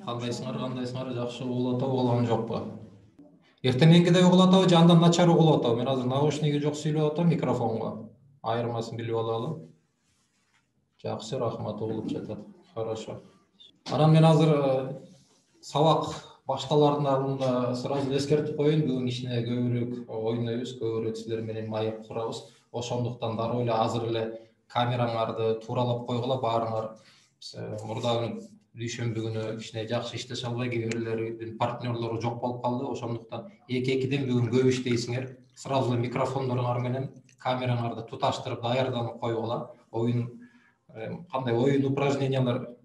Кандайсыңар, жакшы угулуп атабы, угулган жокпу? Эртең менгидей угулуп атабы, же андан начар угулуп атабы? Мен азыр наушниги жок сүйлөп атам микрофонго. Айырмасын билип алалы. Жакшы, рахмат, угулуп жатат. Хорошо. Анан мен азыр сабак башталардын алдында сразу эскертип коеюн, бүгүн ичине көбүрөөк ойнойбуз, көбүрөөк силер менен маек курабыз. Ошондуктан дароо эле азыр эле камераңарды тууралап койгула баарыңар. Мурдагы дүйшөмбү күнү кичине жакшы иштеше албай, кээ бирлердин партнерлору жок болуп калды. Ошондуктан эки-экиден бүгүн көп иштейсиңер. Сразу эле микрофондоруңар менен камераңарды туташтырып даярданып койгула. Оюн кандай оюн упражнениялар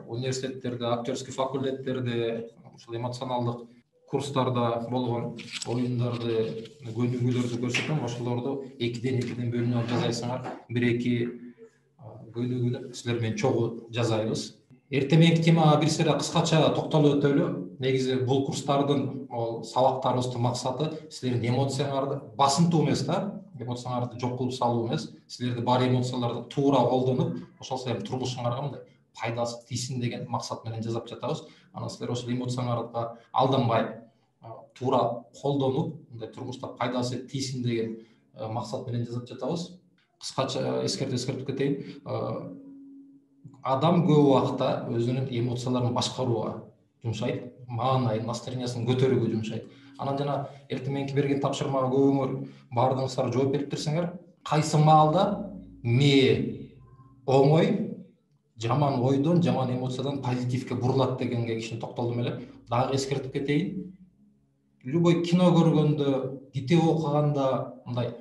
университеттерде, актерский факультеттерде, ушул эмоционалдык курстарда болгон оюндарды, көнүгүүлөрдү көрсөтөм. Ошолорду экиден бөлүнүп алып жасайсыңар. Бир-эки көнүгүүнү силер менен чогуу жасайбыз. Эртең мененки темага бир сыйра кыскача токтолуп өтөлү. Негизи бул курстардын, сабактарыбыздын максаты силердин эмоцияңарды басынтуу эмес да, эмоцияңарды жок кылып салуу эмес, силерди бар эмоцияларды туура колдонуп, ошол силердин турмушуңарга мындай пайдасы тийсин деген максат менен жасап жатабыз. Анан силер ошол эмоцияңарга алданбай, туура колдонуп, мындай турмушта пайдасы тийсин деген максат менен жасап жатабыз. Кыскача эскертип кетейин. Адам көп убакта өзүнүн эмоцияларын башкарууга жумшайт, маанайын, настроениясын көтөрүүгө жумшайт. Анан жана эртең мененки берген тапшырмага көбүңөр баардыгыңыздар жооп бериптирсиңер. Кайсы маалда мээ оңой жаман ойдон, жаман эмоциядан позитивке бурулат дегенге кичине токтолдум эле. Дагы эскертип кетейин. Любой кино көргөндө, китеп окуганда, мындай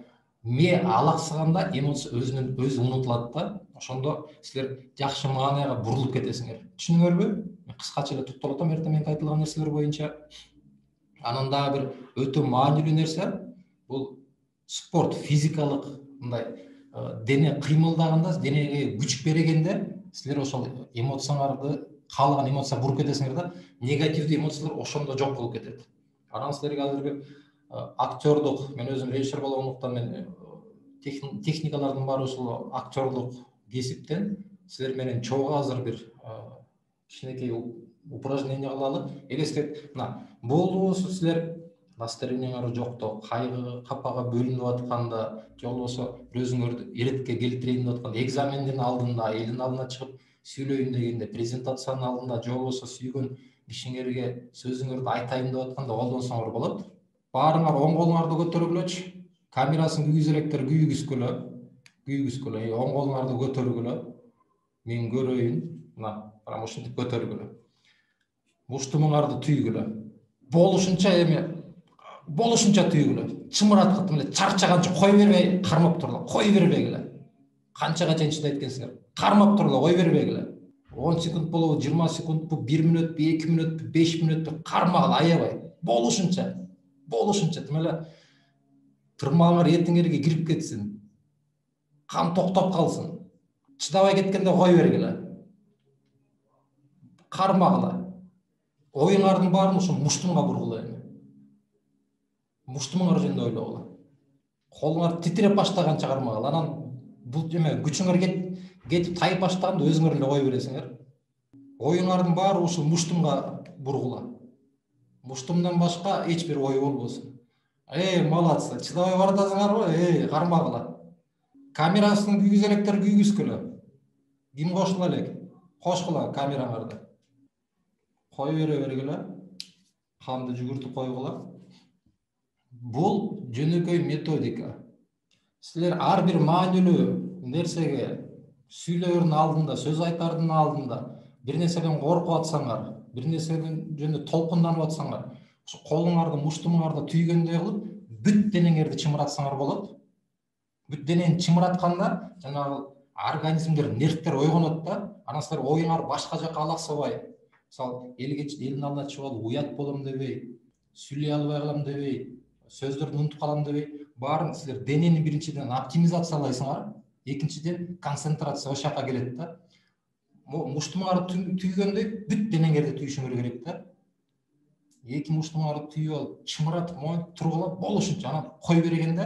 мээ алаксыганда эмоция өзүнүн өзү унутулат да. Ошондо силер жакшы маанайга бурулуп кетесиңер. Түшүнүңөрбү? Мен кыскача эле токтолуп атам эртең мененки айтылган нерселер боюнча. Анан дагы бир өтө маанилүү нерсе бул спорт, физикалык мындай дене кыймылдаганда, денеге күч бергенде силер ошол эмоцияңарды каалаган эмоцияга буруп кетесиңер да. Негативдүү эмоциялар ошондо жок болуп кетет. Анан силерге азыр бир актерлук, мен өзүм режиссер болгондуктан мен техникалардын баары ушул актерлук кесиптен силер менен чогуу азыр бир кичинекей упражнение кылалы. Элестет, мына болбосо силер настроениеңар жокто, кайгы, капага бөлүнүп атканда, же болбосо өзүңөрдү эретке келтирейин деп атканда, экзамендин алдында, элдин алдына чыгып сүйлөйүн дегенде, презентациянын алдында, же болбосо сүйгөн кишиңерге сөзүңөрдү айтайын деп атканда колдонсоңор болот. Баарыңар оң колуңарды көтөргүлөчү. Камерасын күйгүзө электер, күйгүзгүлө. Оң колуңарды көтөргүлө. Мен көрөйүн. Мына, прям ушинтип көтөргүлө. Муштумуңарды түйгүлө. Болушунча түйгүлө. Чымыраткытып эле чарчаганча кой бербей, кармап турла. Кой бербегиле. Канчага чейин чыдайт экенсиңер? Кармап турла, кой бербегиле. 10 секунд болобу, 20 секундпу, 1 мүнөтпү, 2 мүнөтпү, 5 мүнөтпү кармагыла, аябай. Болушунча тим эле тырмагыңар эртеңерге кирип кетсин. Кан токтоп калсын. Чыдабай кеткенде кой бергиле. Кармагыла. Оюңардын баарын ушул муштумга бургула эми. Муштумуңар жөнүндө ойлогула. Колуңар титиреп баштаганча кармагыла. Анан бул эме күчүңөр кетип тайып баштаганда өзүңөр эле кой бересиңер. Оюңардын баары ушул муштумга бургула. Муштумдан башка эч бир ой болбосун. Молодцы, чыдабай бардасыңарбы? Кармагыла. Камерасын күйгүзө электер, күйгүзгүлө. Ким кошула элек? Кошкула камераңарды. Кой бере бергиле. Канды жүгүртүп койгула. Бул жөнөкөй методика. Силер ар бир маанилүү нерсеге сүйлөөрдүн алдында, сөз айтардын алдында бир нерседен коркуп атсаңар, бир нерседен жөнүндө толкунданып атсаңар, колуңарды, муштумуңарды түйгөндөй кылып, бүт денеңерди чымыратсаңар болот. Бүт денени чымыратканда жанагы организмдер, нервтер ойгонот да, анан силер оюңар башка жака алаксабай, мисалы, элдин алдына чыгып алып уят болом дебей, сүйлөй албай калам дебей, сөздөрдү унутуп калам дебей, баарын силер денени биринчиден оптимизациялайсыңар, экинчиден концентрация ошол жака келет да. Муштумуңарды түйгөндөй бүт денеңерди түйүшүңөр керек да. Эки муштумуңарды түйүп алып, чымыратып, моюнтуп тургула, болушунча анан кой бергенде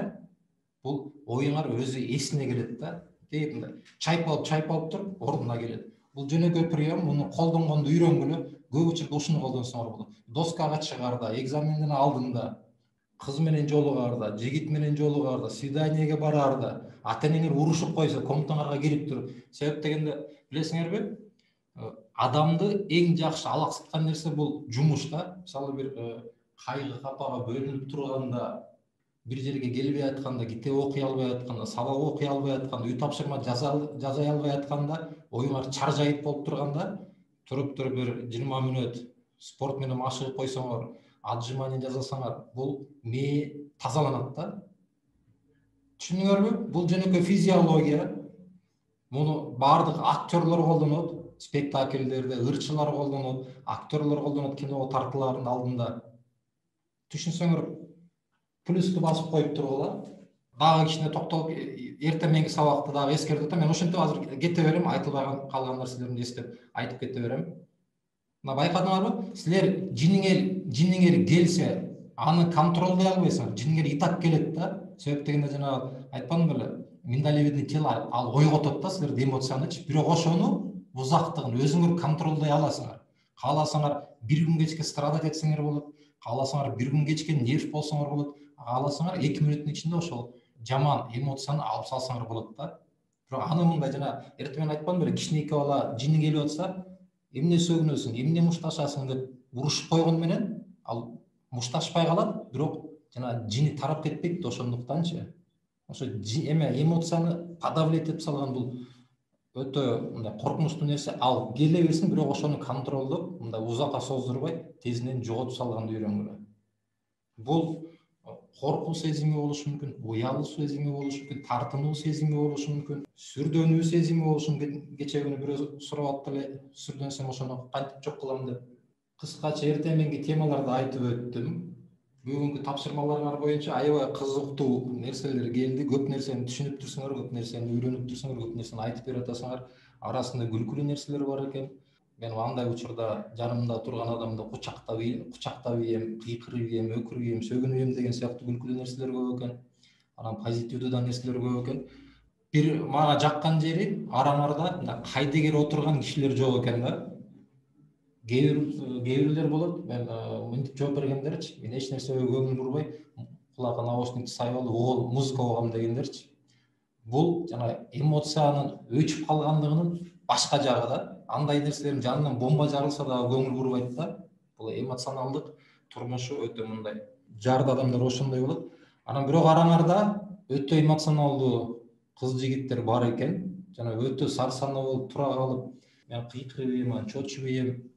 бул оюңар өзү эсине келет да. Мындай чайпалып туруп ордуна келет. Бул жөнөкөй прием, муну колдонгондо үйрөнгүлө, көп учурда ушуну колдонсоңор болот. Доскага чыгаарда, экзамендин алдында, кыз менен жолугаарда, жигит менен жолугаарда, свиданиеге бараарда, ата-энеңер урушуп койсо, комнатаңарга кирип туруп, себеп дегенде билесиңерби? Адамды эң жакшы алаксыткан нерсе бул жумуш да. Мисалы бир кайгы капага бөлүнүп турганда, бир жерге келбей атканда, китеп окуй албай атканда, сабак окуй албай атканда, үй тапшырма жазай албай атканда, оюңар чаржайып болуп турганда, туруп бир 20 мүнөт спорт менен машыгып койсоңор, отжимание жасасаңар, бул мээ тазаланат да. Түшүндүңөрбү? Бул жөнөкөй физиология. Муну баардык актерлор колдонот, спектакльдерде, ырчылар колдонот, актерлор колдонот киного тартуулардын алдында. Түшүнсөңөр, плюсту басып коюп тургула. Дагы кичине токтолуп, эртең мененки сабакты дагы эскертип атам. Мен ошентип азыр кете берем, айтылбаган калган нерселерди эстеп айтып кете берем. Мына байкадыңарбы? Силер жиниңер келсе, аны контролдой албайсыңар. Жиниңер итак келет да. Себеп дегенде жана айтпадым беле, миндалевидный тело ал ойготот да силерди эмоциянычы. Бирок ошону узактыгын өзүңөр контролдой аласыңар. Кааласаңар бир күн кечке страдать этсеңер болот. Кааласаңар бир күн кечке нерв болсоңор болот. Кааласаңар 2 мүнөттүн ичинде ошол жаман эмоцияны алып салсаңар болот да. Бирок аны мындай жана эртең айтпадым беле, кичинекей бала жини келип атса, эмне сөгүнөсүң, эмне мушташасың деп урушуп койгон менен ал мушташпай калат, бирок жана жини тарап кетпейт да ошондуктанчы. Ошо эме эмоцияны подавлять этип салган бул өтө мындай коркунучтуу нерсе. Ал келе берсин, бирок ошону контролдоп, мындай узакка создурбай, тезинен жоготуп салганды үйрөнгүлө. Бул коркуу сезими болушу мүмкүн, уялуу сезими болушу мүмкүн, тартынуу сезими болушу мүмкүн, сүрдөнүү сезими болушу мүмкүн. Кечээ күнү бирөө сурап атты эле, сүрдөнсөм ошону кантип жок кылам деп. Кыскача эртең мененки темаларды айтып өттүм. Бүгүнкү тапшырмаларыңар боюнча аябай кызыктуу нерселер келди. Көп нерсени түшүнүп турсуңар, көп нерсени үйрөнүп турсуңар, көп нерсени айтып берип атасыңар. Арасында күлкүлүү нерселер бар экен. Мен андай учурда жанымда турган адамды кучактап ийем, кыйкырып ийем, өкүрүп ийем, сөгүнүп ийем деген сыяктуу күлкүлүү нерселер көп экен. Анан позитивдүү да нерселер көп экен. Бир мага жаккан жери арамарда кайдыгер отурган кишилер жок экен да. Кээ болот, мен мынтип жооп бергендерчи, мен эч нерсеге көңүл бурбай, кулакка наушникти сайып алып, музыка угам дегендерчи. Бул жана эмоциянын өчүп калгандыгынын башка жагы да. Андай нерселердин жанынан бомба жарылса дагы көңүл бурбайт да. Бул эмоционалдык турмушу өтө мындай жарды адамдар ошондой болот. Анан бирок араңарда өтө эмоционалдуу кыз жигиттер бар экен. Жана өтө сарсанаа болуп тура калып, мен кыйкырып ийем, чочуп ийем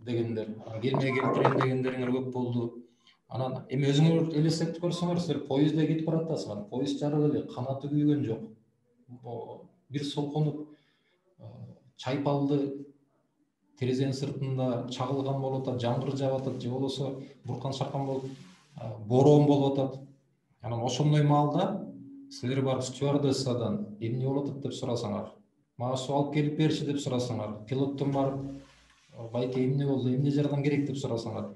дегендер, келмей келтирем дегендериңер көп болду. Анан эми өзүңөр элестетип көрсөңөр, силер поездде кетип баратасыңар, поезд жарык эле, канаты күйгөн жок. Бир солконуп чайпалды терезенин сыртында чагылган болуп атат, жамгыр жаап атат, же болбосо буркан чаккан болуп, бороон болуп атат. Анан ошондой маалда силер барып стюардессадан эмне болуп атат деп сурасаңар, мага суу алып келип берчи деп сурасаңар, пилоттон барып байке эмне болду, эмне жардам керек деп сурасаңар,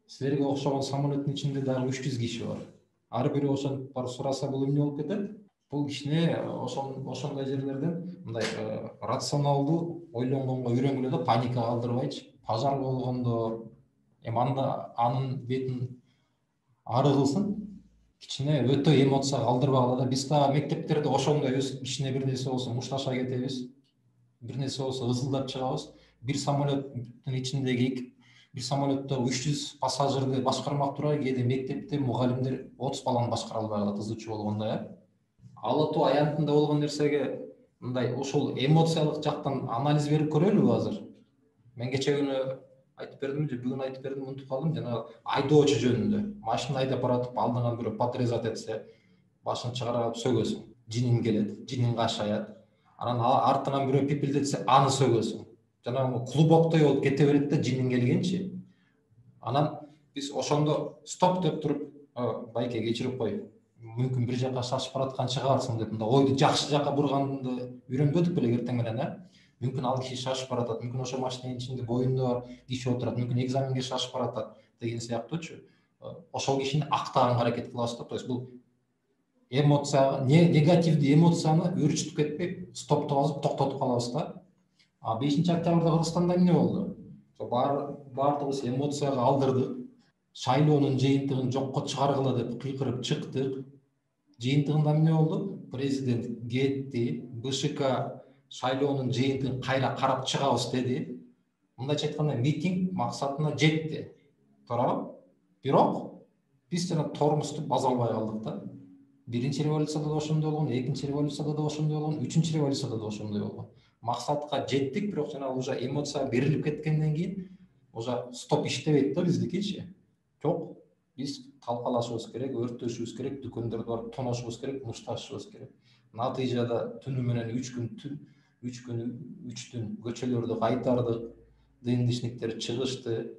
силерге окшогон самолеттин ичинде дагы 300 киши бар. Ар бири ошентип барып сураса, бул эмне болуп кетет? Бул кичине ошондой жерлерден мындай рационалдуу ойлонгонго үйрөнгүлө да, паника калтырбайчы. Пожар болгондо эми анын бетин ары кылсын, кичине өтө эмоция калтырбагыла да. Биз да мектептерде ошондой кичине бир нерсе болсо мушташа кетебиз, бир нерсе болсо ызылдап чыгабыз. Бир самолеттин ичиндеги бир самолетто 300 пассажирди башкармак тургай, кээде мектепте мугалимдер 30 баланы башкара албай калат, ызычуу болгондо. Алатуу аянтында болгон нерсеге мындай ошол эмоциялык жактан анализ берип көрөлүбү азыр? Мен кечээ күнү айтып бердим же бүгүн айтып бердим, унутуп калдым. Жана айдоочу жөнүндө. Машина айдап баратып, алдыңан бирөө подрезать этсе, башын чыгарып сөгөсүң. Жиниң келет, жиниң кашаят. Анан артынан бирөө пипилдетсе, аны сөгөсүң. Жана клубоктой болуп кете берет да, жиниң келгенчи. Анан биз ошондо стоп деп туруп, байке кечирип кой, мүмкүн бир жака шашып бараткан чыгарсың деп, мындай ойду жакшы жака бурганды үйрөнбөдүк беле эртең менен, мүмкүн ал киши шашып баратат, мүмкүн ошо машинанын ичинде боюнда бар киши отурат, мүмкүн экзаменге шашып баратат деген сыяктуучу. Ошол кишини актаганга аракет кылабыз да. То есть бул эмоция, негативдүү эмоцияны өрчүтүп кетпей, стоп басып токтотуп калабыз да. А 5 октябрда Кыргызстанда эмне болду? Бардыгыбыз эмоцияга алдырдык. Шайлоонун жыйынтыгын жокко чыгаргыла деп кыйкырып чыктык. Жыйынтыгында эмне болду? Президент кетти, БШК шайлоонун жыйынтыгын кайра карап чыгабыз деди. Мындайча айтканда митинг максатына жетти. Туурабы? Бирок биз жана торумузду база албай калдык да. Биринчи революцияда да ошондой болгон, экинчи революцияда да ошондой болгон, үчүнчү революцияда да ошондой болгон. Максатка жеттик, бирок жанагы уже эмоцияга берилип кеткенден кийин уже стоп иштебейт да биздикичи. Жок, биз талкалашыбыз керек, өрттөшүбүз керек, дүкөндөрдө барып тоношубуз керек, мушташыбыз керек. Натыйжада түнү менен 3 түн көчөлөрдү кайтардык, ДНДшниктер чыгышты.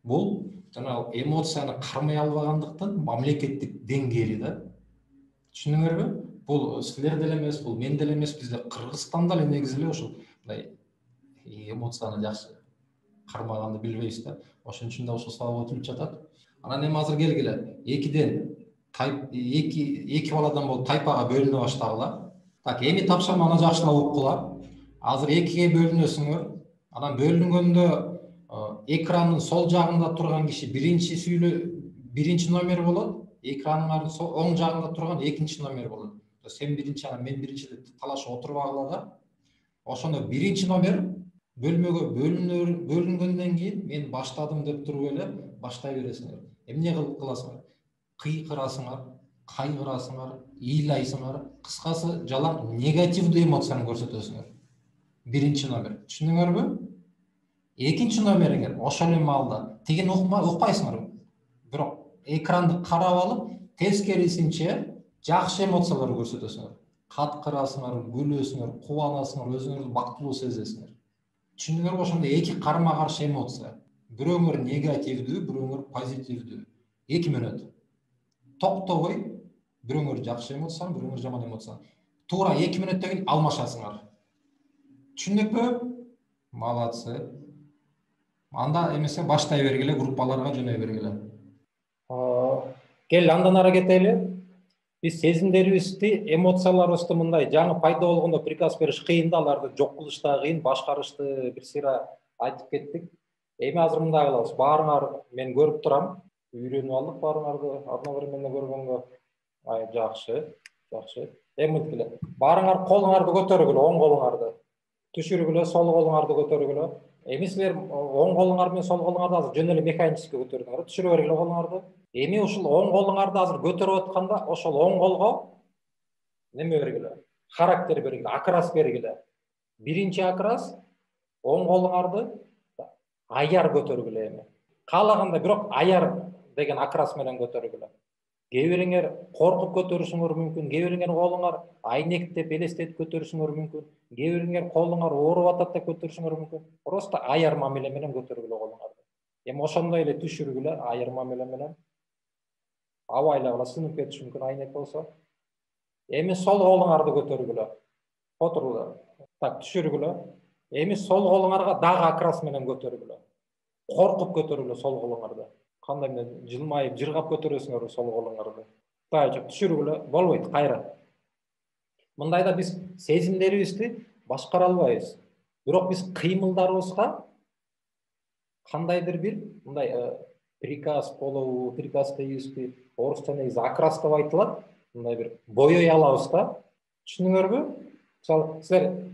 Бул жанагы эмоцияны кармай албагандыктын мамлекеттик деңгээли да. Түшүндүңөрбү? Бул силер деле эмес, бул мен деле эмес, бизде Кыргызстанда эле негизи эле ушул мындай эмоцияны жакшы кармаганды билбейбиз да. Ошон үчүн да ошол сабак өтүлүп жатат. Анан эми азыр келгиле. Эки баладан болуп тайпага бөлүнө баштагыла. Так, эми тапшырманы жакшылап уккула. Азыр экиге бөлүнөсүңөр. Анан бөлүнгөндө экрандын сол жагында турган киши биринчи номер болот. Экраныңардын оң жагында турган экинчи номер болот. Сен биринчи, анан мен биринчи деп талашып отурбагыла да. Ошондо биринчи номер бөлмөгө бөлүнгөндөн кийин мен баштадым деп туруп эле баштай бересиңер. Эмне кыласыңар? Кыйкырасыңар, кайгырасыңар, ыйлайсыңар. Кыскасы, жалаң негативдүү эмоцияны көрсөтөсүңөр. Биринчи номер. Түшүндүңөрбү? Экинчи номериңер ошол эле маалда тигин укпайсыңар. Бирок экранды карап алып, тескерисинче жакшы эмоцияларды көрсөтөсүңөр. Каткырасыңар, күлөсүңөр, кубанасыңар, өзүңөрдү бактылуу сезесиңер. Түшүндүңөрбү? Ошондо эки карма каршы эмоция. Бирөөңөр негативдүү, бирөөңөр позитивдүү. 2 мүнөт. Токтобой, бирөөңөр жакшы эмоция, бирөөңөр жаман эмоция. Туура 2 мүнөттөн кийин алмашасыңар. Түшүндүкпү? Молодцы. Анда эмесе баштай бергиле, группаларга жөнөй бергиле. Кел андан ары кетели. Биз сезимдерибизди, эмоцияларыбызды мындай жаңы пайда болгондо приказ бериш кыйын да, аларды жок кылыш да кыйын, башкарышты бир сыйра айтып кеттик. Эми азыр мындай кылабыз. Баарыңар мен көрүп турам. Үйрөнүп алдык баарыңарды одновременно көргөнгө. Жакшы. Эми мынтип баарыңар колуңарды көтөргүлө, оң колуңарды. Түшүргүлө, сол колуңарды көтөргүлө. Эми силер оң колуңар менен сол колуңарды азыр жөн эле механически көтөрдүңөр. Түшүрө бергиле колуңарды. Эми ушул оң колуңарды азыр көтөрүп атканда, ошол оң колго неме бергиле? Характер бергиле, акрас бергиле. Биринчи акрас оң колуңарды аяр көтөргүлө эми. Каалаганда бирок аяр деген акрас менен көтөргүлө. Кээ бириңер коркуп көтөрүшүңөр мүмкүн, кээ бириңер колуңар айнектеп, элестетип көтөрүшүңөр мүмкүн, кээ бириңер колуңар ооруп атат деп көтөрүшүңөр мүмкүн. Просто аяр мамиле менен көтөргүлө колуңарды. Эми ошондой эле түшүргүлө аяр мамиле менен. Абайлагыла сынып кетиши мүмкүн айнек болсо. Эми сол колуңарды көтөргүлө. Отургула. Так, түшүргүлө. Эми сол колуңарга дагы акрас менен көтөргүлө. Коркуп көтөргүлө сол колуңарды. Кандай менен жылмайып, жыргап көтөрөсүңөр сол колуңарды. Тайжып түшүргүлө, болбойт кайра. Мындайда биз сезимдерибизди башкара албайбыз. Бирок биз кыймылдарыбызга кандайдыр бир мындай приказ болобу, приказ дейбизби, орусча негизи акрас деп айтылат. Мындай бир боёй алабыз да. Түшүндүңөрбү? Мисалы, силер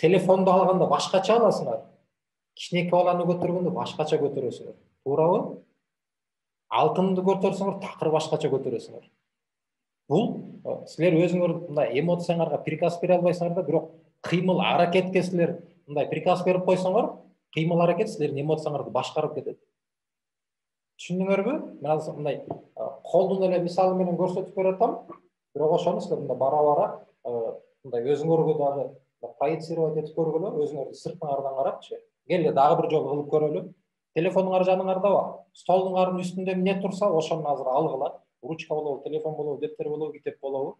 телефонду алганда башкача аласыңар. Кичинекей баланы көтөргөндө башкача көтөрөсүңөр. Туурабы? Алтынды көтөрсөңөр такыр башкача көтөрөсүңөр. Бул силер өзүңөр мындай эмоцияңарга приказ бере албайсыңар да, бирок кыймыл аракетке силер мындай приказ берип койсоңор, кыймыл аракет силердин эмоцияңарды башкарып кетет. Түшүндүңөрбү? Мен азыр мындай колдун эле мисалы менен көрсөтүп бере атам. Бирок ошону силер мындай бара-бара мындай өзүңөргө дагы проецировать этип көргүлө, өзүңөрдү сыртыңардан карапчы. Келе дагы бир жолу кылып көрөлү. Телефонуңар жаныңардабы? Столуңардын үстүндө эмне турса, ошону азыр алгыла. Ручка болобу, телефон болобу, дептер болобу, китеп болобу.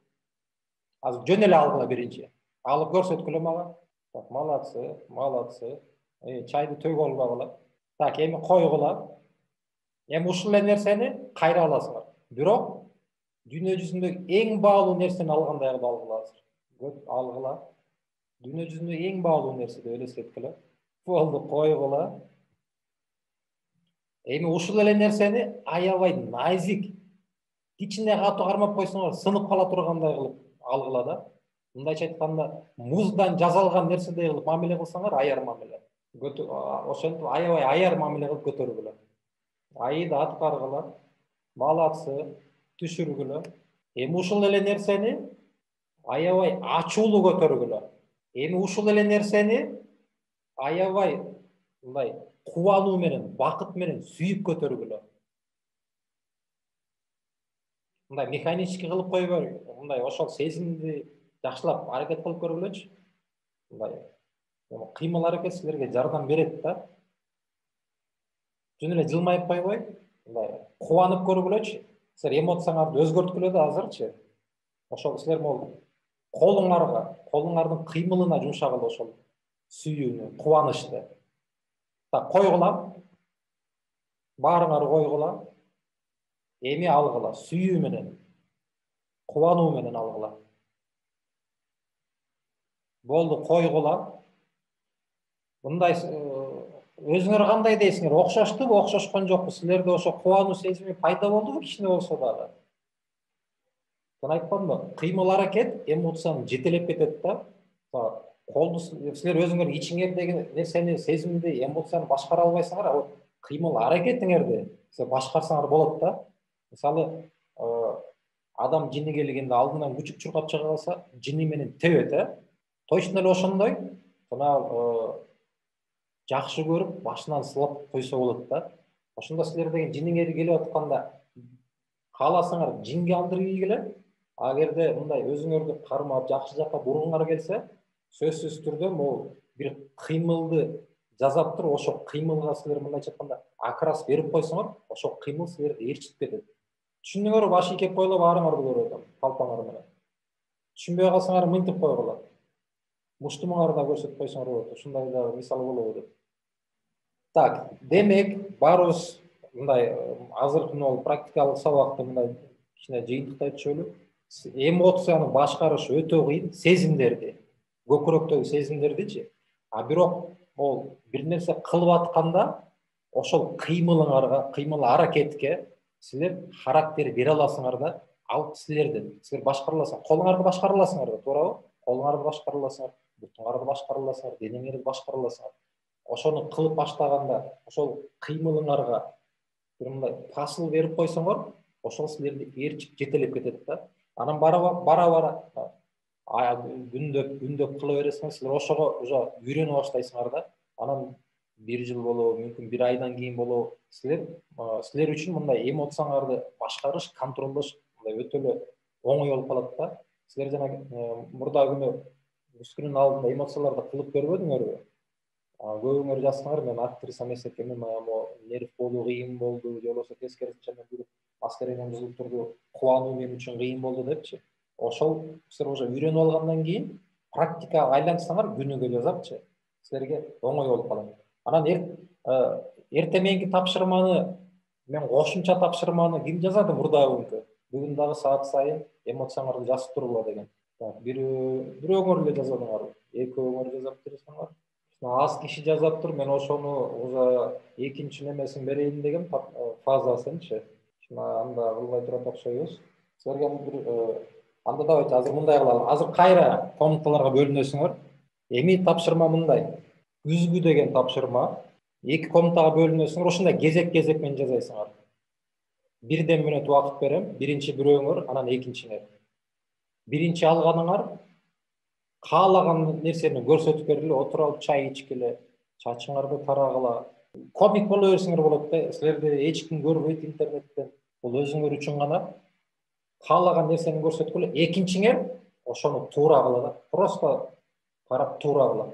Азыр жөн эле алгыла биринчи. Алып көрсөткүлө мага. Так, молодцы. Чайды төгүп албагыла. Так, эми койгула. Эми ушул эле нерсени кайра аласыңар. Бирок дүйнө жүзүндөгү эң баалуу нерсени алгандай кылып алгыла азыр. Алгыла. Дүйнө жүзүндө эң баалуу нерсе деп элестеткиле. Болду, койгула. Эми ушул эле нерсени аябай назик, кичине катуу кармап койсоңор сынып кала тургандай кылып алгыла да. Мындайча айтканда, муздан жасалган нерседей кылып мамиле кылсаңар, аяр мамиле. Ошентип аябай аяр мамиле кылып көтөргүлө. Айды аткаргыла, малаксы, түшүргүлө. Эми ушул эле нерсени аябай ачуулуу көтөргүлө. Эми ушул эле нерсени аябай мындай кубануу менен, бакыт менен сүйүп көтөргүлө. Мындай механический кылып койбой, мындай ошол сезимди жакшылап аракет кылып көргүлөчү. Мындай кыймыл аракет силерге жардам берет да. Жөн эле жылмайып койбой, мындай кубанып көргүлөчү. Силер эмоцияңарды өзгөрткүлө да азырчы. Ошол силер могул колуңардын кыймылына жумшагыла ошол сүйүүнү, кубанычты. Так, койгула. Баарыңар койгула. Эми алгыла, сүйүү менен, кубануу менен алгыла. Болду, койгула. Мындай өзүңөр кандай дейсиңер? Окшоштубу, окшошкон жокпу? Силерде ошо кубануу сезими пайда болдубу, кичине болсо дагы? Мен айтпадымбы, кыймыл аракет эмоцияны жетелеп кетет да. Колду силер өзүңөр ичиңердеги нерсени, сезимди, эмоцияны башкара албайсыңар, ал кыймыл аракетиңерди силер башкарсаңар болот да. Мисалы, адам жини келгенде алдынан күчүк чуркап чыга калса, жини менен тебет, точно эле ошондой, жакшы көрүп, башынан сылап койсо болот да. Ошондо силер деген жиниңер келип атканда кааласаңар жинге алдырып ийгиле. Агерде мындай өзүңөрдү кармап, жакшы жакка бургуңар келсе, сөзсүз түрдө могул бир кыймылды жасап туруп, ошол кыймылга силер мындайча айтканда окрас берип койсоңор, ошол кыймыл силерди ээрчитип кетет. Түшүндүңөрбү? Баш ийкеп койлоп, баарыңарды көрүп атам, калпаңар менен. Түшүнбөй калсаңар мынтип койгула. Муштумуңарды да көрсөтүп койсоңор болот. Ушундай да мисал болобу деп. Так, демек, баарыбыз мындай азыркы практикалык сабакты мындай кичине жыйынтыктай түшөлү. Эмоцияны башкарыш өтө кыйын, сезимдерди, көкүрөктөгү сезимдердичи. А бирок ол бир нерсе кылып атканда ошол кыймылыңарга, кыймыл аракетке силер характер бере аласыңар да, ал силердин. Силер башкара аласыңар, колуңарды башкара аласыңар да, туурабы? Колуңарды башкара аласыңар, бутуңарды башкара аласыңар, денеңерди башкара аласыңар. Ошону кылып баштаганда, ошол кыймылыңарга бир мындай пасыл берип койсоңор, ошол силерди ээрчип жетелеп кетет да. Анан бара күндөп кыла бересиңер, силер ошого уже үйрөнүп баштайсыңар да. Анан бир жыл болобу, мүмкүн бир айдан кийин болобу, силер үчүн мындай эмоцияңарды башкарыш, контролдош мындай өтө эле оңой болуп калат да. Силер жана мурда күнү үскүнүн алдында эмоцияларды кылып көрбөдүңөрбү? Көбүңөр жазсаңар, мен актриса эмес экенмин, нерв болуу кыйын болду, же болбосо тескерисинче мен бүгүн настроением бузулуп турду, кубануу мен үчүн кыйын болду депчи. Ошол силер уже үйрөнүп алгандан кийин практикага айлантсаңар, күнүгө жазапчы, силерге оңой болуп калат. Анан эртең мененки тапшырманы, мен кошумча тапшырманы ким жазады мурдагы? Бүгүн дагы саат сайын эмоцияңарды жазып тургула деген. Бирөөңөр эле жазадыңар, экөөңөр жазап турсаңар. Аз киши жазаптыр, мен ошону уже экинчи немесин берейин деген фазасынчы. Анда кылбай турат окшойбуз. Силерге анда давайте азыр мындай кылалы. Азыр кайра комнаталарга бөлүнөсүңөр. Эми тапшырма мындай. Күзгү деген тапшырма. 2 комнатага бөлүнөсүңөр, ошондой кезек менен жазайсыңар. 1 мүнөт убакыт берем. Биринчи бирөөңөр, анан экинчиңер. Биринчи алганыңар каалаган нерсени көрсөтүп бергиле, отуруп алып чай ичкиле, чачыңарды тарагыла. Комик боло берсеңер болот да, силерди эч ким көрбөйт интернеттен. Бул өзүңөр үчүн гана. Каалаган нерсени көрсөткүлө, экинчиңер ошону туура кыла да, просто карап туура кыла.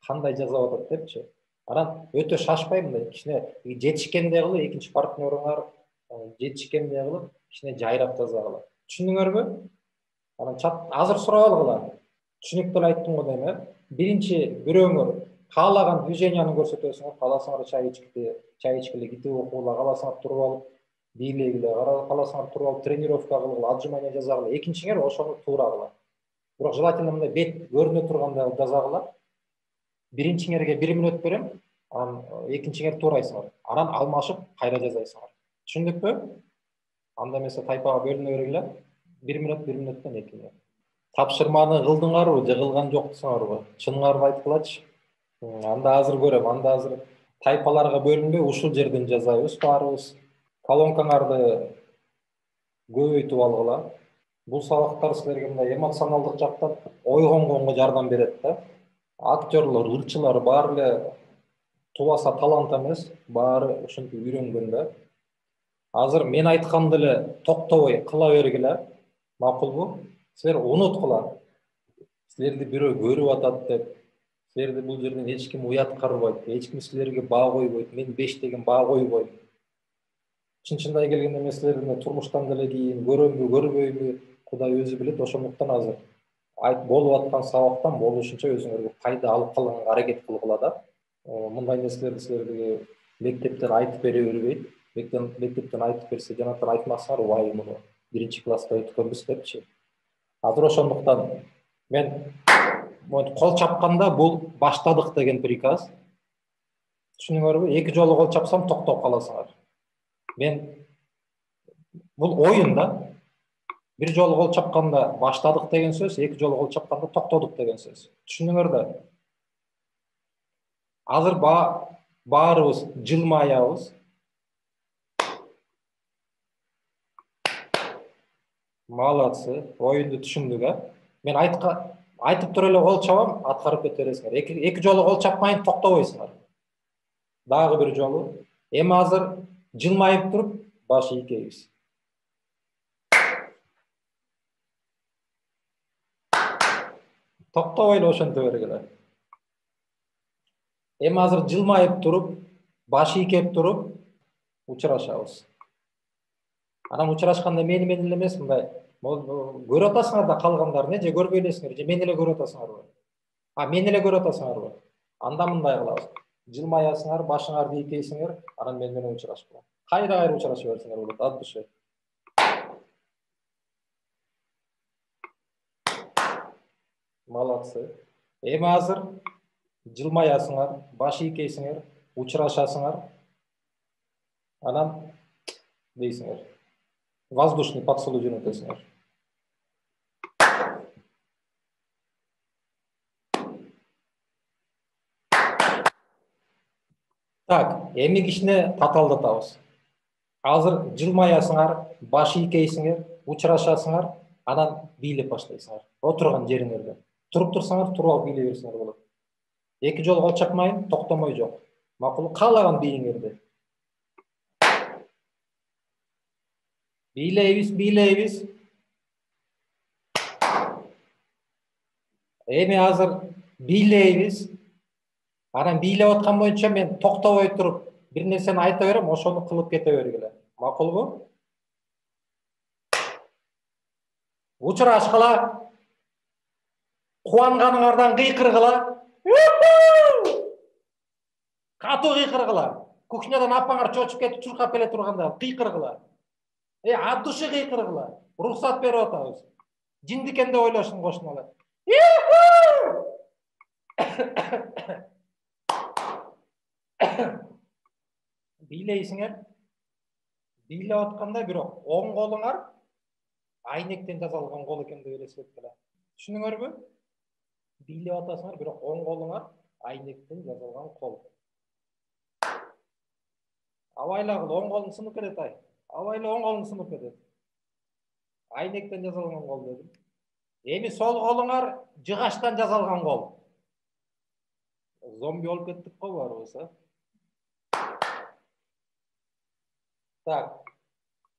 Кандай жазап атат депчи. Анан өтө шашпай, мындай кичине жетишкендей кылып, экинчи партнерыңар жетишкендей кылып, кичине жайрап жазагыла. Түшүндүңөрбү? Анан азыр сурап алгыла. Түшүнүктүү эле айттым го дейм, Биринчи бирөөңөр каалаган движенияны көрсөтөсүңөр, кааласаңар чай ичкиле, китеп окугула, кааласаңар туруп алып бийлегиле, кааласаңар туруп алып тренировка кылгыла, отжимание жасагыла. Экинчиңер ошону туура кыла. Бирок желательно мындай бет көрүнө турганда жазагыла. Биринчиңерге 1 мүнөт берем, анан экинчиңер туурайсыңар. Анан алмашып кайра жазайсыңар. Түшүндүкпү? Анда эмесе тайпага бөлүнө бергиле. 1 мүнөттөн 2 мүнөт. Тапшырманы кылдыңарбы же кылган жоксуңарбы? Чыныңарды айткылачы. Анда азыр көрөм, анда азыр тайпаларга бөлүнбөй ушул жерден жазабыз баарыбыз. Колонкаңарды көбөйтүп алгыла. Бул сабактар силерге мындай эмоционалдык жактан ойгонгонго жардам берет да. Актерлор, ырчылар баары эле тубаса талант эмес, баары ушинтип үйрөнгөн да. Азыр мен айтканды эле токтобой кыла бергиле. Макулбу? Силер унуткула. Силерди бирөө көрүп атат деп, силерди бул жерден эч ким уят карбайт, эч ким силерге баа койбойт, мен 5 деген баа койбойм. Чын-чындай келгенде мен силердин турмуштан деле кийин көрөмбү, көрбөймү, Кудай өзү билет. Ошондуктан азыр болуп аткан сабактан болушунча өзүңөргө пайда алып калганга аракет кылгыла да. Мындай нерселерди силерге мектептен айтып бере бербейт. Мектептен айтып берсе, жанатан айтмасаңар, убай муну 1-класста өткөнбүз депчи. Азыр ошондуктан мен кол чапканда бул баштадык деген приказ. Түшүнүңөрбү? 2 жолу кол чапсам токтоп каласыңар. Мен бул оюн да. 1 жолу кол чапканда баштадык деген сөз, 2 жолу кол чапканда токтодук деген сөз. Түшүнүңөр да. Азыр баарыбыз жылмаябыз. Молодцы. Оюнду түшүндүк, Мен айтып туруп эле кол чабам, аткарып кете бересиңер. 2 жолу кол чапмайын, токтобойсуңар. Дагы 1 жолу. Эми азыр жылмайып туруп, баш ийкейбиз. Токтобой эле ошентип бергиле. Эми азыр жылмайып туруп, баш ийкеп туруп, учурашабыз. Анан учурашканда мени эле эмес, мындай көрүп атасыңар да калгандарын, же көрбөй элесиңер, же мени эле көрүп атасыңарбы? Мени эле көрүп атасыңарбы? Анда мындай кылабыз. Жылмаясыңар, башыңарды ийкейсиңер, анан мен менен учурашкыла. Кайра учураша берсиңер болот, от души. Молодцы. Эми азыр жылмаясыңар, баш ийкейсиңер, учурашасыңар. Анан дейсиңер. Воздушный поцелуй жөнөтөсүңөр. Так, эми кичине татаалдатабыз. Азыр жылмаясыңар, баш ийкейсиңер, учурашасыңар, анан бийлеп баштайсыңар. Отурган жериңерде. Туруп турсаңар, туруп алып бийлей берсиңер болот. 2 жолу кол чапмайын, токтомой жок. Макул, каалаган бийиңерди. Бийлейбиз. Эми азыр бийлейбиз. Анан бийлеп аткан боюнча мен токтобой туруп бир нерсени айта берем, ошону кылып кете бергиле. Макулбу? Учурашкыла. Кубанганыңардан кыйкыргыла. Катуу кыйкыргыла. Кухнядан апаңар чочуп кетип чуркап келе турганда кыйкыргыла. От души кыйкыргыла. Уруксат берип атабыз. Жиндикен деп ойлошун кошуналар. Бийлейсиңер. Бийлеп атканда бирок оң колуңар айнектен жасалган кол экен деп элестеткиле. Түшүнүңөрбү? Бийлеп атасыңар, бирок оң колуңар айнектен жасалган кол. Абайлагыл, оң колуң сынып кетет ай. Абайла, оң колуң сынып кетет. Айнектен жасалган кол дедим. Эми сол колуңар жыгачтан жасалган кол. Зомби болуп кеттик го баарыбыз, Так.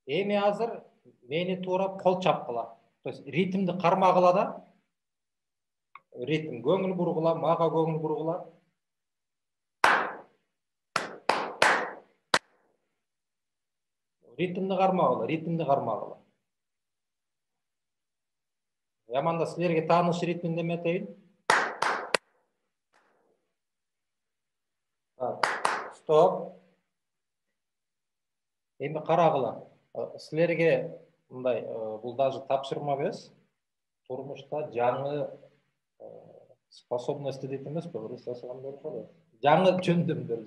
Эми азыр мени туурап кол чапкыла. То есть ритмди кармагыла да. Ритм көңүл бургула, мага көңүл бургула. Ритмди кармагыла. Яманда силерге тааныш ритмин деметейин. Стоп. Эми карагыла. Силерге мындай, бул даже тапшырма эмес. турмушта жаңы способности дейт эмеспи, орусчасы кандай болуш алат? Жаңы жөндөмдөр,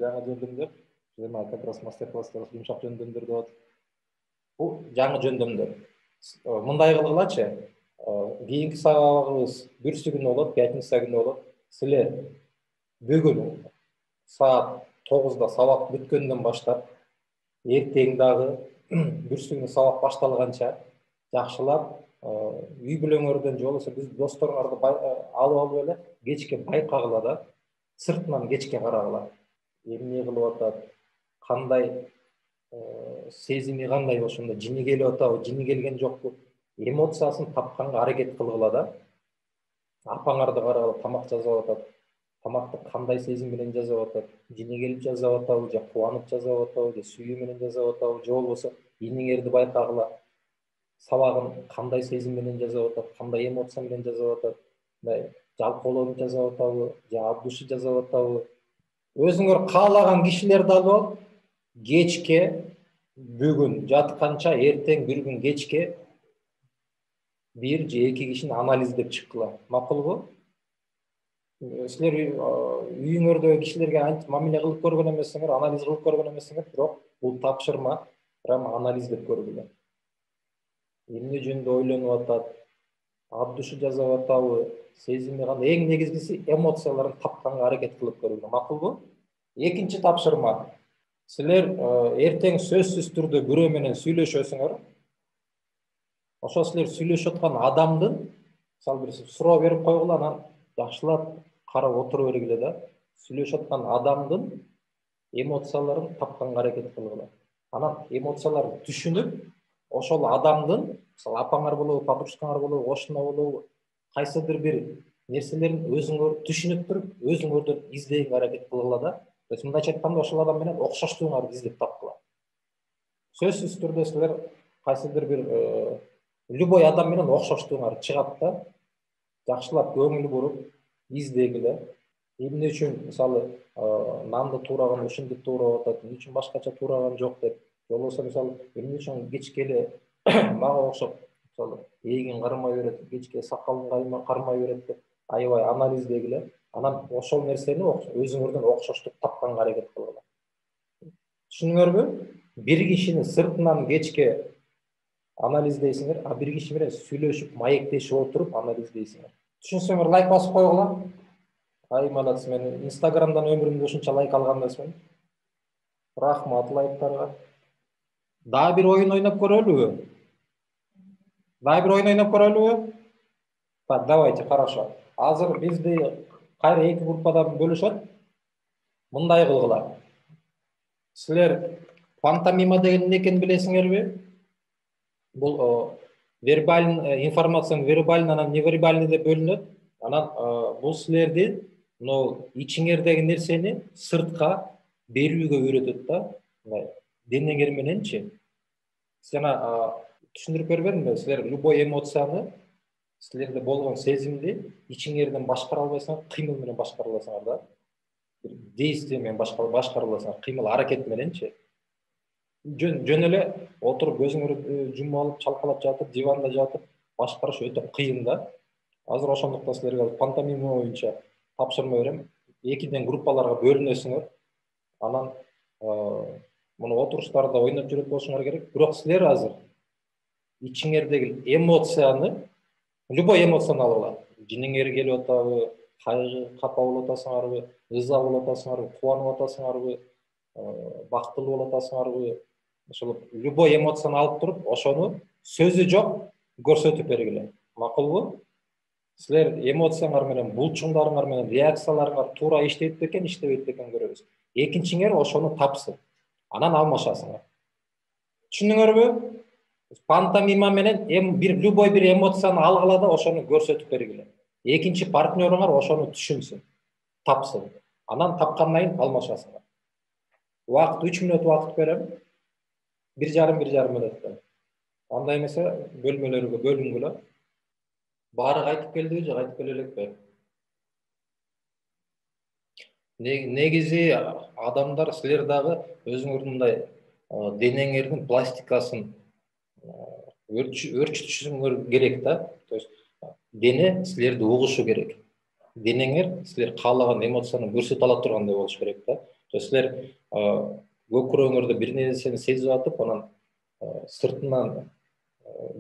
жана как раз мастер-класстар жумшак жөндөмдөр деп атат. Бул жаңы жөндөмдөр. Мындай кылгылачы, кийинки сабагыбыз бүрсү күнү болот, пятница күнү болот. Силер бүгүн саат 9-да сабак бүткөндөн баштап, эртең дагы бүрсү күнү сабак башталганча жакшылап үй бүлөңөрдөн же болбосо биз досторуңарды алып эле кечке байкагыла да, сыртынан кечке карагыла. Эмне кылып атат, кандай сезими кандай ошондо жини келип атабы, жини келген жокпу, эмоциясын тапканга аракет кылгыла да. Апаңарды карагыла, тамак жасап атат. Тамакты кандай сезим менен жасап атат, жини келип жасап атабы, же кубанып жасап атабы, же сүйүү менен жасап атабы, же болбосо иниңерди байкагыла. Сабагын кандай сезим менен жасап атат, кандай эмоция менен жасап атат, мындай жалкоолонуп жасап атабы, же от души жасап атабы. Өзүңөр каалаган кишилерди алып алып, кечке бүгүн жатканча эртең бир күн кечке 1 же 2 кишини анализдеп чыккыла. Макулбу? Силер үйүңөрдөгү кишилерге антип мамиле кылып көргөн эмессиңер, анализ кылып көргөн эмессиңер, бирок бул тапшырма прямо анализдеп көргүлө. Эмне жөнүндө ойлонуп атат, от души жасап атабы, сезими кандай, эң негизгиси эмоцияларын тапканга аракет кылып көргүлө. Макулбу? Экинчи тапшырма. Силер эртең сөзсүз түрдө бирөө менен сүйлөшөсүңөр. Ошо силер сүйлөшүп аткан адамдын, мисалы бир суроо берип койгула, анан жакшылап карап отура бергиле да. Сүйлөшүп аткан адамдын эмоцияларын тапканга аракет кылгыла. Анан эмоцияларын түшүнүп, ошол адамдын, мисалы апаңар болобу, подружкаңар болобу, кошуна болобу, кайсыдыр бир нерселерин өзүңөр түшүнүп туруп, өзүңөрдөн издегенге аракет кылгыла да. То есть мындайча айтканда, ошол адам менен окшоштугуңарды издеп тапкыла. Сөзсүз түрдө силер кайсыдыр бир любой адам менен окшоштугуңар чыгат да, жакшылап көңүл буруп издегиле. Эмне үчүн мисалы нанды туураган ушинтип туурап атат, эмне үчүн башкача туураган жок деп, же болбосо мисалы эмне үчүн кечке эле мага окшоп мисалы эгин кармай берет, кечке сакалын кармай берет деп аябай анализдегиле. Анан ошол нерсени өзүңөрдөн окшоштук тапканга аракет кылгыла. Түшүндүңөрбү? Бир кишини сыртынан кечке анализдейсиңер, а бир киши менен сүйлөшүп, маектешип отуруп анализдейсиңер. Түшүнсөңөр лайк басып койгула. Ай, молодец, мен Инстаграмдан өмүрүмдө ушунча лайк алган эмесмин. Рахмат лайктарга. Дагы бир оюн ойноп көрөлүбү? Так, давайте, хорошо. Азыр бизди кайра эки группадан бөлүшөт. Мындай кылгыла. Силер пантомима деген эмне экенин билесиңерби? Бул вербальный информациянын вербальный анан невербальный деп бөлүнөт. Анан бул силерди мына ичиңердеги нерсени сыртка берүүгө үйрөтөт да. Мындай денеңер мененчи. Жана түшүндүрүп бербедимби? Силер любой эмоцияны, силерде болгон сезимди ичиңерден башкара албайсыңар, кыймыл менен башкара аласыңар да. Действие менен башкара аласыңар, кыймыл аракет мененчи. Жөн эле отуруп көзүңөрдү жумуп алып, чалкалап жатып, диванда жатып башкарыш өтө кыйын да. Азыр ошондуктан силерге пантомима боюнча тапшырма берем. Экиден группаларга бөлүнөсүңөр. Анан муну отуруштарда ойноп жүрөт болушуңар керек. Бирок силер азыр ичиңердеги эмоцияны, любой эмоцияны алгыла. Жиниңер келип атабы, кайгы, капа болуп атасыңарбы, ыза болуп атасыңарбы, кубанып атасыңарбы, бактылуу болуп атасыңарбы, ошол любой эмоцияны алып туруп, ошону сөзү жок көрсөтүп бергиле. Макулбу? Силер эмоцияңар менен, булчуңдарыңар менен реакцияларыңар туура иштейт бекен, иштебейт бекен көрөбүз. Экинчиңер ошону тапсын. Анан алмашасыңар. Түшүндүңөрбү? Пантомима менен бир любой бир эмоцияны алгыла да, ошону көрсөтүп бергиле. Экинчи партнерыңар ошону түшүнсүн, тапсын. Анан тапкандан кийин алмашасыңар. Убакыт 3 мүнөт убакыт берем. 1,5 мүнөттөн. Андай эмесе бөлмөлөргө бөлүнгүлө. Баары кайтып келдиби же кайтып келе элекпи? Негизи адамдар силер дагы өзүңөрдүн мындай денеңердин пластикасын өрчүтүшүңөр керек да. То есть дене силерди угушу керек. Денеңер силер каалаган эмоцияны көрсөтө ала тургандай болуш керек да. То есть силер көкүрөгүңөрдө бир нерсени сезип атып, анан сыртынан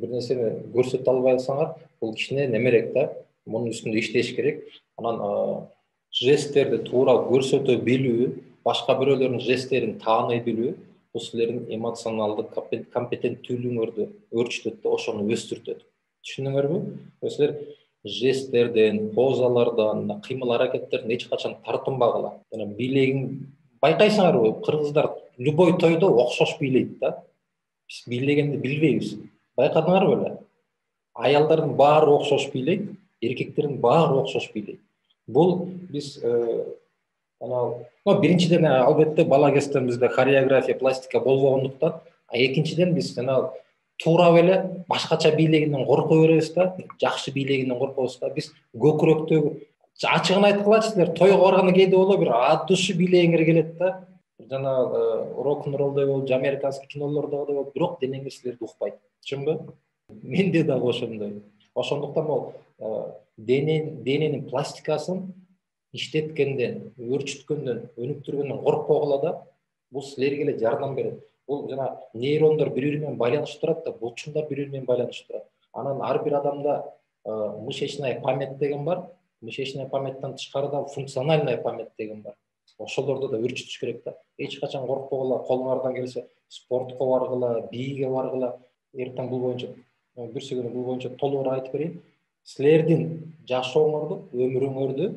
бир нерсени көрсөтө албай атсаңар, бул кичине немерээк да. Мунун үстүндө иштеш керек. Анан жесттерди туура көрсөтө билүү, башка бирөөлөрдүн жесттерин тааный билүү, бул силердин эмоционалдык компетенттүүлүгүңөрдү өөрчүтөт да, ошону өстүртөт. Түшүндүңөрбү? Силер жесттерден, позалардан, кыймыл аракеттерден эч качан тартынбагыла. Жана бийлегин байкайсыңарбы, кыргыздар любой тойдо окшош бийлейт да. Биз бийлегенди билбейбиз. Байкадыңарбы беле? Аялдардын баары окшош бийлейт, эркектердин баары окшош бийлейт. Бул биз биринчиден албетте бала кезден бизде хореография, пластика болбогондуктан, экинчиден биз туура эле башкача бийлегинден корко беребиз да, жакшы бийлегинден коркобуз да. Биз көкүрөктөгү ачыгын айткылачы, силер тойго барганда кээде болобу бир от души бийлегиңер келет да. Жана рок-н-роллдой болуп, американский кинолордогудай болуп, бирок денеңер силерди укпайт. Түшүнбү? Менде дагы ошондой. Ошондуктан бул дененин пластикасын иштеткенден, өөрчүткөндөн, өнүктүргөндөн коркпогула да. Бул силерге эле жардам берет. Бул жана нейрондор бири-бири менен байланышып турат да, булчуңдар бири-бири менен байланышып турат. Анан ар бир адамда мышечная память деген бар. Мышечная памяттан тышкары да функциональная память деген бар. Ошолорду да өөрчүтүш керек да. Эч качан коркпогула, колуңардан келсе спортко баргыла, бийге баргыла. Эртең бул боюнча бүрсү күнү бул боюнча толугураак айтып берейин. Силердин жашооңорду, өмүрүңөрдү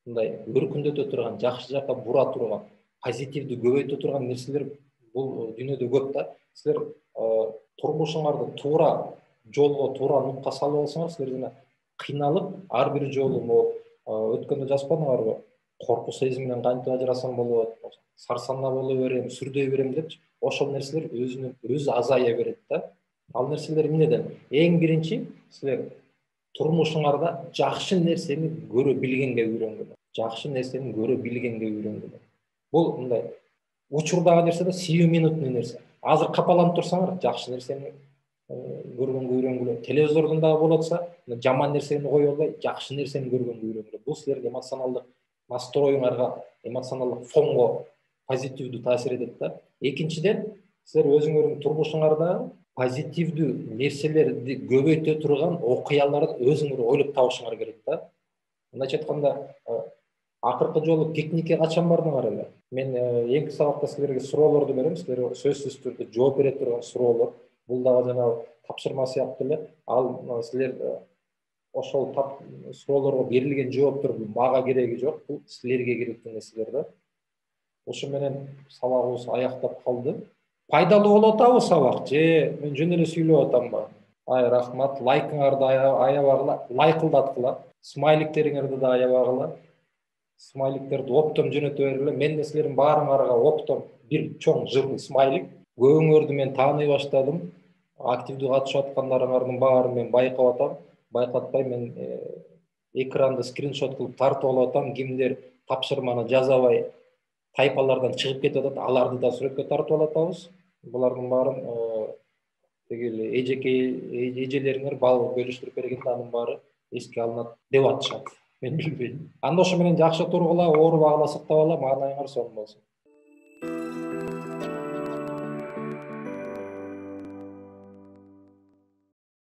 мындай өркүндөтө турган, жакшы жакка бура турган, позитивди көбөйтө турган нерселер бул дүйнөдө көп да. Силер турмушуңарды туура жолго, туура нутка салып алсаңар, силер жана кыйналып, ар бир жолу өткөндө жазбадыңарбы? Коркуу сезиминен кантип ажырасам болот, сарсанаа боло берем, сүрдөй берем депчи, ошол нерселер өзү азая берет да. Ал нерселер эмнеден? Эң биринчи силер турмушуңарда жакшы нерсени көрө билгенге үйрөнгүлө. Жакшы нерсени көрө билгенге үйрөнгүлө. Бул мындай учурдагы нерсе да, сиюминутный нерсе. Азыр капаланып турсаңар, жакшы нерсени көргөнгө үйрөнгүлө. Телевизордон дагы болот атса, жаман нерсени кое албай, жакшы нерсени көргөнгө үйрөнгүлө. Бул силердин эмоционалдык настроюңарга, эмоционалдык фонго позитивдүү таасир этет да. Экинчиден, силер өзүңөрдүн турмушуңарда позитивдүү нерселерди көбөйтө турган окуяларды өзүңөр ойлоп табышыңар керек да. Мындайча айтканда, акыркы жолу пикникке качан бардыңар эле? Мен эки сабакта силерге суроолорду берем, силер сөзсүз түрдө жооп бере турган суроолор. Бул дагы жана тапшырма сыяктуу эле. Ал силер ошол суроолорго берилген жооптор мага кереги жок, бул силерге керектүү нерселер да. Ошо менен сабагыбыз аяктап калды. Пайдалуу болуп атабы сабак же мен жөн эле сүйлөп атамбы? Рахмат, лайкыңарды аябагыла, лайкылдаткыла, смайликтериңерди да аябагыла. Смайликтерди оптом жөнөтө бергиле. Мен силердин баарыңарга оптом бир чоң жырный смайлик. Көбүңөрдү мен тааный баштадым. Активдүү катышып аткандарыңардын баарын мен байкап атам. Байкатпай мен экранды скриншот кылып тартып алып атам. Кимдер тапшырманы жазабай тайпалардан чыгып кетип атат, аларды да сүрөткө тартып алатабыз. Булардын баарын эжелериңер бөлүштүрүп бергенде анын баары эске алынат деп атышат. Мен билбейм. Анда ошо менен жакшы тургула, оорубагыла, сыктабала, маанайыңар сонун болсун.